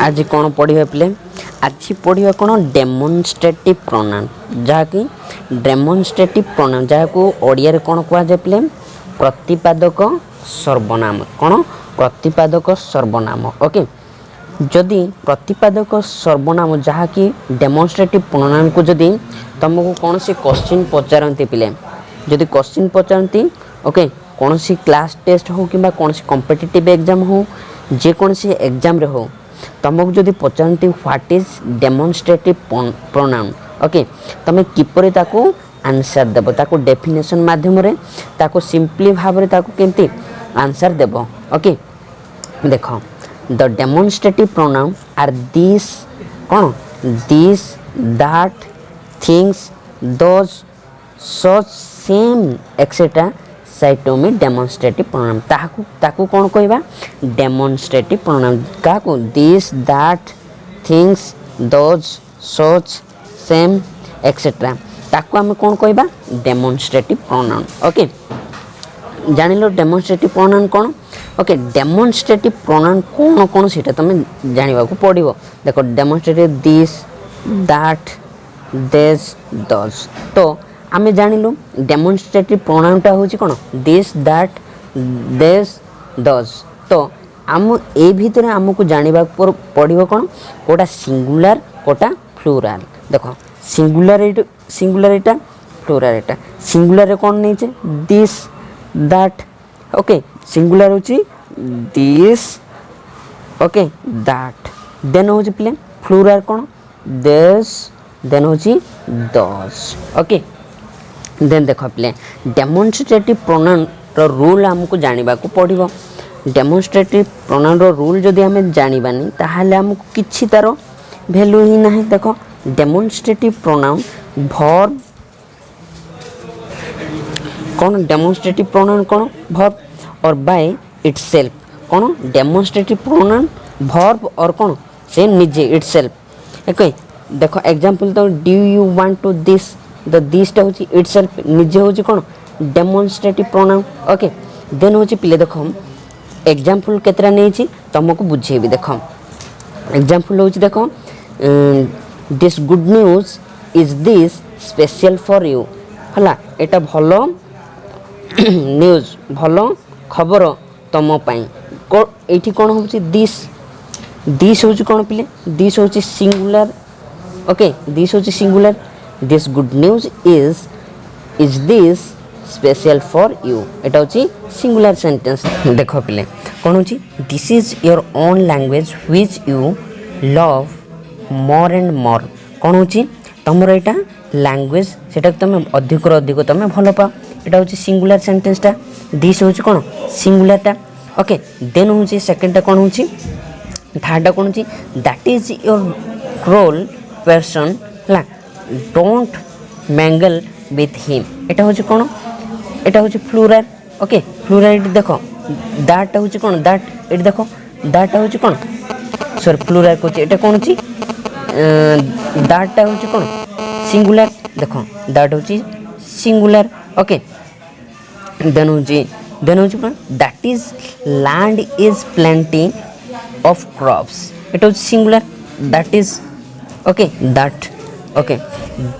आज कौन पढ़िए प्ले आज पढ़िए कौन डेमोन्स्ट्रेटिव प्रोनाउन जहाँकि डेमोन्स्ट्रेटिव प्रोनाउन जहाँ को ओडिया कौन कहुए प्ले प्रतिपादक सर्वनाम कौन प्रतिपादक सर्वनाम ओके जदि प्रतिपादक सर्वनाम जहाँकि डेमोन्स्ट्रेटिव प्रोनाउन को जदि तुमको कौन सी क्वेश्चन पचारती पिले जदि क्वेश्चन पचारती ओके कौन सी क्लास टेस्ट हो कि कौन सी कॉम्पिटिटिव एग्जाम हो जेकोसी एग्जाम रे हो तुमको जदि पचारती what is demonstrative pronoun okay तुम किपरि ताको आंसर देव ताको डेफिनेशन माध्यम रे ताको सिंपली भाव रे ताको केमती आंसर देव ओके देखो the demonstrative pronoun are this कौन this that things those such same etcetera साइटोमी डेमोन्स्ट्रेटिव प्रोनाउन ताकू कौन कहबा डेमोन्स्ट्रेटिव प्रोनाउन काकू this that things those such same etcetera ताकू आम कौन कहबा डेमोन्स्ट्रेटिव प्रोनाउन ओके जानिलो डेमोन्स्ट्रेटिव प्रोनाउन कौन ओके डेमोन्स्ट्रेटिव प्रोनाउन कौन कौन सीटा तुम जानिबा को पड़िबो देखो demonstrative this that this those तो आम जानिलु डेमोन्स्ट्रेटिव प्रोनाउनटा होची कौन दिस दैट दिस दोज तो आम ए भितर आमको जानिबा पड़िबो कौन कोटा सिंगुलर कोटा प्लुराल देखो सिंगुलरिटा प्लुरालिटा सिंगुलर रे कौन नहीं दिस दैट ओके सिंगुलर होची दिस ओके दैट देन होची प्ले प्लुराल कौन दिस देन होची दोज ओके देन देखो प्ले डेमोन्स्ट्रेटिव प्रोनाउन रो रूल हमको जानिबा को पड़िबो डेमोन्स्ट्रेटिव प्रोनाउन रो रूल जदि हमें जानिबानी ताहाले हमको किछि तारो वैल्यू ही नहीं देखो डेमोन्स्ट्रेटिव प्रोनाउन वर्ब कौन डेमोन्स्ट्रेटिव प्रोनाउन कौन वर्ब और बाय इटसेल्फ कौन डेमोन्स्ट्रेटिव प्रोनाउन वर्ब और कौन से निजे इटसेल्फ ओके देखो एग्जांपल तो do you want to this the दिसटा होची इटसेल्फ निजे होची कौन डेमोन्स्ट्रेटिव प्रोनाउन ओके देन होची पिले देखो एग्जांपल केतरा नेछि तुमको बुझेबी देखो एग्जांपल होची देखो this good news is this special for you हला एटा भलो न्यूज भलो खबर तुम पाई एठी कौन होची दिस होची कौन पिले दिस होची सिंगुलर ओके दिस होची singular this good news is this special for you एटा होची सिंगुलर सेंटेंस देखो पिले कौन होची this is your own language which you love more and more कौन होची तुमर एटा लैंग्वेज सेटा तुम अधिक अधिक तुम भल पाओ एटा होची सिंगुलर सेंटेंसटा दिस होची कौन सिंगुलरटा ओके देन होची सेकंडटा कौन होची थर्डटा कौन होची that is your role person ला डोंट मैंगल विथ हिम एटा होची कौन एटा होची प्लुराल ओके प्लुराल देखो दैट होची कौन दैट एट देखो दैट होची कौन सॉरी प्लुराल को एटा कौन होची दैटटा होची कौन सिंगुलर देखो दैट होची सिंगुलर ओके देन होची कौन that is land is plenty of crops it होची singular that is okay that okay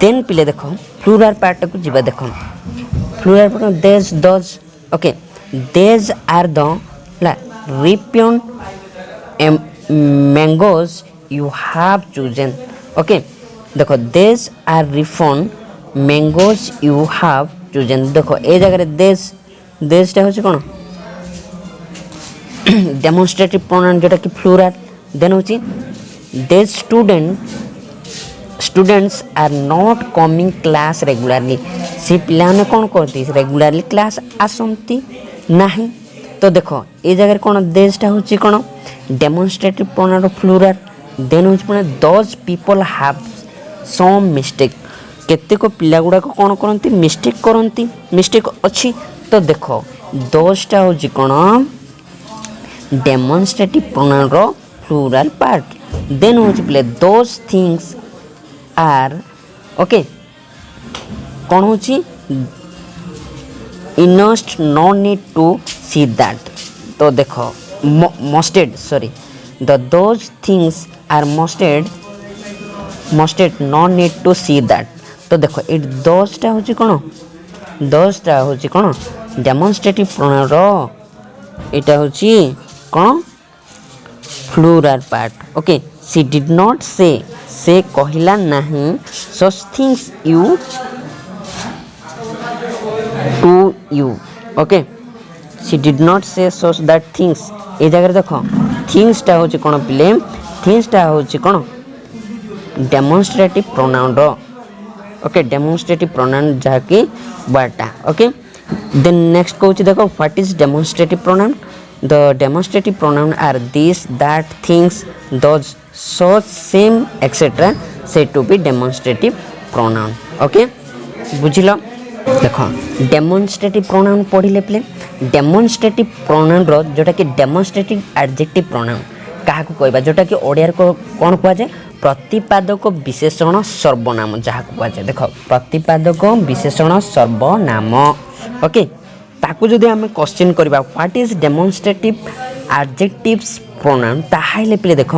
then पिले देखो प्लुराल पार्ट को जीवा देखो plural part these those okay these are the ला ripen mangoes you have chosen okay देखो these are ripen mangoes you have chosen देखो ए जगह देशटा होची कौन डेमोन्स्ट्रेटिव प्रोनाउन जोटा कि प्लुराल देन होची they students are not coming class regularly से पिलाने कौन करती रेगुलरली क्लास आसंती नहीं तो देखो ए जगह कौन देशटा होची कौन डेमोन्स्ट्रेटिव प्रोनाउन प्लुराल देन होची those people have some mistake केतेको पिला गुडा को कौन करती मिस्टेक अच्छी तो देखो दोजटा होची कौन डेमोन्स्ट्रेटिव प्रोनाउन रो प्लुराल पार्ट देन होची प्ले दोज थिंग्स आर ओके कौन होची इनस्ट no need to see that तो देखो मस्टेड sorry the those things are मस्टेड no need to see that. तो देखो ये दोजटा हूँ कौन दोजटा हूँ कौन डेमोन्स्ट्रेटिव प्रोनाउन रो एटा हूँ कौन plural part. Okay she did not say कहला नहीं such things you to you. Okay she did not say such that things ये जगह देख थिंग्सटा हूँ कौन पिले थिंग्सटा हूँ कौन डेमोन्स्ट्रेटिव प्रोनाउन रो। ओके डेमोन्स्ट्रेटिव प्रोनाउन जहाँकि वर्डटा। ओके देन नेक्स्ट कहूँ देखो what is demonstrative pronoun. The demonstrative pronoun are this that things those such same etcetera say to be demonstrative pronoun. Okay बुझिल देख डेमोन्स्ट्रेटिव प्रोनाउन पढ़िले प्ले demonstrative pronoun रो जोटा कि डेमोन्स्ट्रेटिव एडजेक्टिव प्रोनाउन क्या कहवा जोटा कि ओडिया कौन कहुए प्रतिपादक विशेषण सर्वनाम जहाँ कहुए। देख प्रतिपादक विशेषण सर्वनाम। ओके ताकू जदि आम क्वेश्चन करवा what is demonstrative adjectives pronoun ताहले पे देख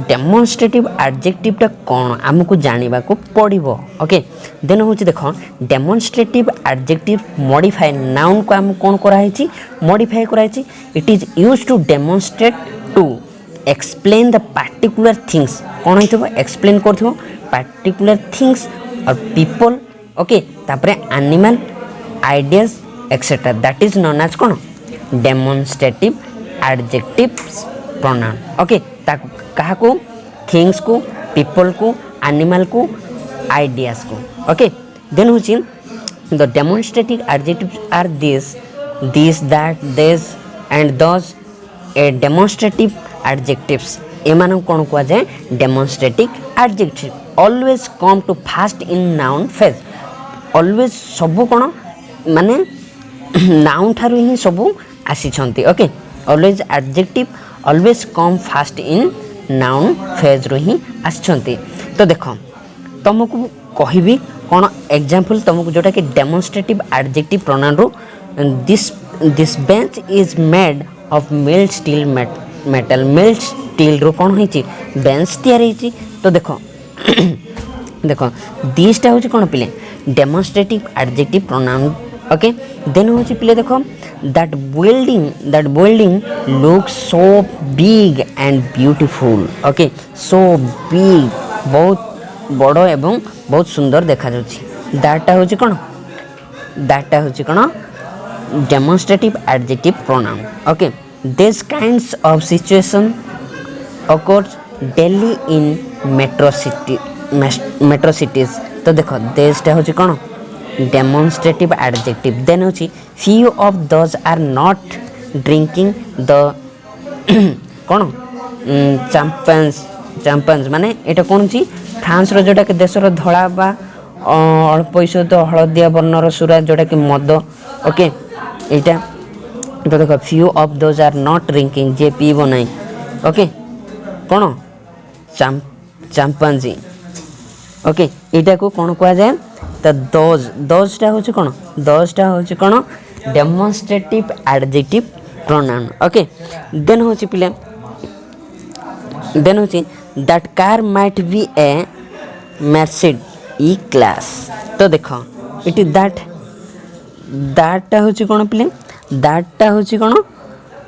डेमोन्स्ट्रेटिव एडजेक्टिवटा कौन आमको जाना को पड़ो। ओके देन हूँ देख डेमोन्स्ट्रेटिव एडजेक्टिव मॉडिफाई नाउन को आम कौन कराई मॉडिफाई कराई it is use to demonstrate to explain the particular things कौन हो एक्सप्लेन कर पार्टिकुलर थिंग्स और पीपल। ओके तापरे animal ideas etcetera that is known as कौन डेमोन्स्ट्रेटिव एडजेक्टिव प्रोनाउन। ओके क्या को थिंग्स को पीपल को एनिमल को आइडियाज को। ओके देन हूँ the demonstrative adjectives are this that this and those a demonstrative adjectives एमान कौन कह जाए demonstrative adjective always come to first in noun phrase. Always सबू कौन माने नाउन ठारू ही सबू आसी। Okay always adjective always come first in noun phrase रू ही आसी। तो देख तुमको कहबी कौन एग्जांपल तुमको जोटा कि डेमोन्स्ट्रेटिव एडजेक्टिव प्रोनाउन रू this bench is made of mild steel metal mild steel रू कौन होती बेंच तैयारी। तो देख देख दिसटा हूँ कौन पिले demonstrative adjective pronoun. Okay then हूँ पिले देख that building look so big and beautiful. Okay so big बहुत बड़ एवं बहुत सुंदर देखा दैटा हूँ कौन दैटा हूँ कौन demonstrative adjective pronoun. Okay this kinds of situation occurs daily in metro cities। तो देख देशटा हूँ कौन डेमोन्स्ट्रेटिव एडजेक्टिव। देन हूँ few of those are not drinking the कौन champagnes माने एटा कौन ची फ्रांस रो जोटा कि देशर धड़ा बा अल्प ईषद हलदिया वर्णर सुरा जोटा कि मद। ओके एटा तो देख few of those are not drinking जे पीब नहीं। ओके कौन चांपांजी। ओके यहाँ को कौन कह जाए तो दोजटा हूँ कौन दोजटा हूँ कौन demonstrative adjective pronoun. Okay then हूँ पिले देन हूँ that car might be a Mercedes E class. तो देख इट इज दैटा हूँ कौन पिले दैटा हूँ कौन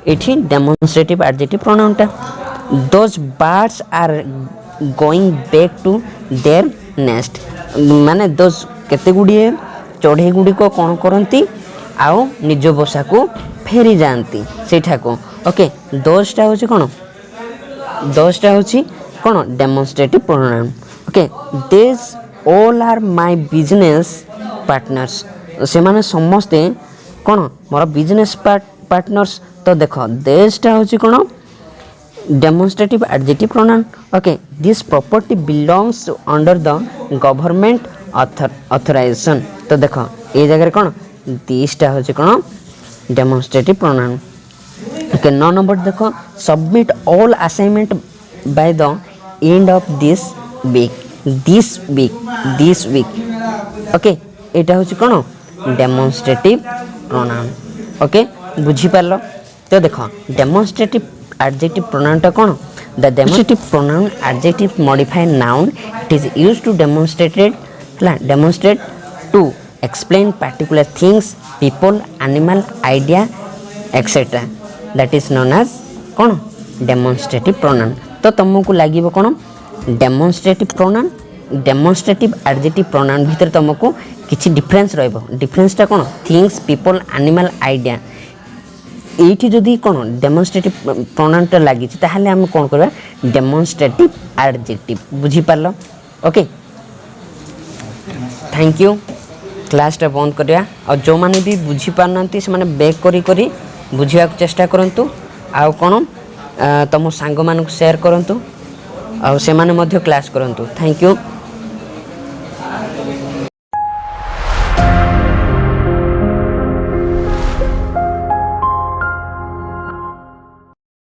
ये डेमोन्स्ट्रेटिव एडजेक्टिव प्रोनाउनटा। Those birds are going back to their nest माने दोज केते गुड़िए चढ़ई गुड़िक कौन करती आउ निज बसा को फेरी जाती सेठा को। ओके दोजटा हूँ कौन दोजटा हूँ कौन demonstrative pronoun. Okay this all are my business partners से माने समस्ते कौन मोर बिजनेस पार्टनर्स। तो देख देशटा हूँ कौन demonstrative adjective pronoun. Okay this property belongs under the government authorisation. तो देख ये जगह कौन दिसटा हूँ कौन डेमोन्स्ट्रेटिव प्रोनाउन। ओके 9 नंबर देख submit all assignment by the end of this week. Okay यहाँ हूँ कौन डेमोन्स्ट्रेटिव प्रोनाउन। ओके बुझी पार। तो देख डेमोन्स्ट्रेटिव adjective pronoun टा कौन the demonstrative pronoun adjective modify noun it is used to demonstrate to explain particular things people animal idea etc that is known as कौन demonstrative pronoun तो तुमको लगे कौन demonstrative pronoun demonstrative adjective pronoun भीतर तुमको किसी डिफरेंस रहिबो डिफरेंसटा कौन थिंग्स पीपल एनिमल आइडिया एठी जदि कौन डेमोन्स्ट्रेटिव प्रोनाउनटा लागि ताहले हम कौन करबा डेमोन्स्ट्रेटिव एडजेक्टिव बुझी पारलो ओके थैंक यू क्लासटा बंद करिया और जो माने भी बुझी पारनंती से माने बैक करी करी बुझिया चेष्टा करंतु आ कौन तुम सांग मानक शेयर करंतु आ से माने मध्य क्लास करंतु थैंक यू।